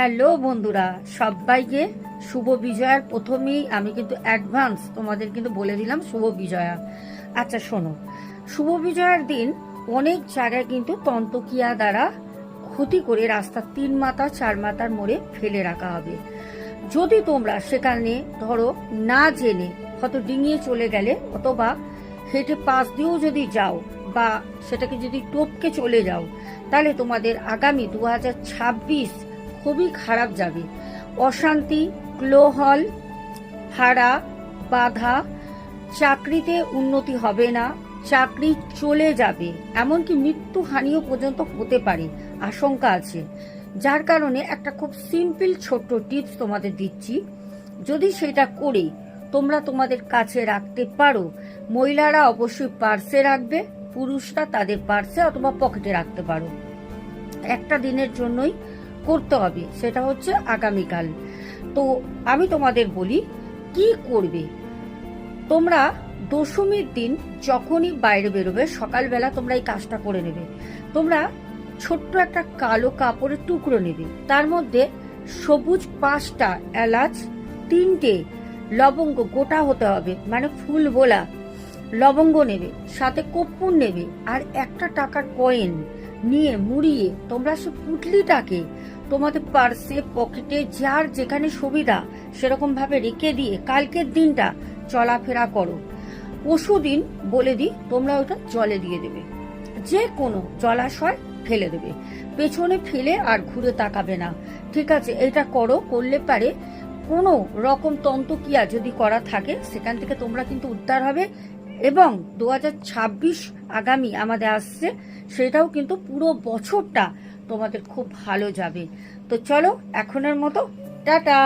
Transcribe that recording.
Hello বন্ধুরা, সবাইকে শুভ বিজয়ার প্রথমেই আমি কিন্তু অ্যাডভান্স তোমাদের কিন্তু বলে দিলাম শুভ বিজয়া। আচ্ছা শোনো, শুভ বিজয়ার দিন অনেক জায়গায় কিন্তু তন্তকিয়া দ্বারা ক্ষতি করে রাস্তার 3 মাথা 4 মাথার মোড়ে ফেলে রাখা হবে। যদি তোমরা সেখানে ধরো না জেনে হয়তো ডিঙিয়ে চলে গেলে অথবা হেঁটে পাশ দিয়েও যদি যাও বা সেটাকে যদি টপকে চলে যাও, তাহলে তোমাদের আগামী 2026 খুবই খারাপ যাবে। অশান্তি, ক্লোহল, হারা, বাধা, চাকরিতে উন্নতি হবে না, চাকরি চলে যাবে, এমনকি মৃত্যু হানিও পর্যন্ত হতে পারে, আশঙ্কা আছে। যার কারণে একটা খুব সিম্পল ছোট্ট টিপস তোমাদের দিচ্ছি, যদি সেটা করে তোমরা তোমাদের কাছে রাখতে পারো, মহিলারা অবশ্যই পার্সে রাখবে, পুরুষরা তাদের পার্সে অথবা পকেটে রাখতে পারো। একটা দিনের জন্যই করতে হবে, সেটা হচ্ছে আগামীকাল। তো আমি তোমাদের বলি কি করবে। তোমরা দশমীর দিন যখনই বাইরে বেরোবে, সকালবেলা তোমরা এই কাজটা করে নেবে। তোমরা ছোট্ট একটা কালো কাপড়ের টুকরো নেবে, তার মধ্যে সবুজ 5টা এলাচ, 3টে লবঙ্গ, গোটা হতে হবে মানে ফুল বোলা লবঙ্গ নেবে, সাথে কর্পূর নেবে, আর 1 টাকার কয়েন নিয়ে মুড়িয়ে তোমরা সে পুটলিটাকে তোমাদের পার্সে, পকেটে, যার যেখানে সুবিধা সেরকম ভাবে রেখে দিয়ে কালকের দিনটা চলাফেরা করো। পরশুদিন বলে দিই তোমরা ওটা জলে দিয়ে দেবে, যে কোনো জলাশয় ফেলে দেবে, পেছনে ফেলে আর ঘুরে তাকাবে না। ঠিক আছে, এটা করো। করলে পারে কোনো রকম তন্তকিয়া যদি করা থাকে সেখান থেকে তোমরা কিন্তু উদ্ধার হবে, এবং 2026 আগামী আমাদের আসছে, সেটাও কিন্তু পুরো বছরটা তোমাদের খুব ভালো যাবে। তো চলো এখনের মতো টাটা।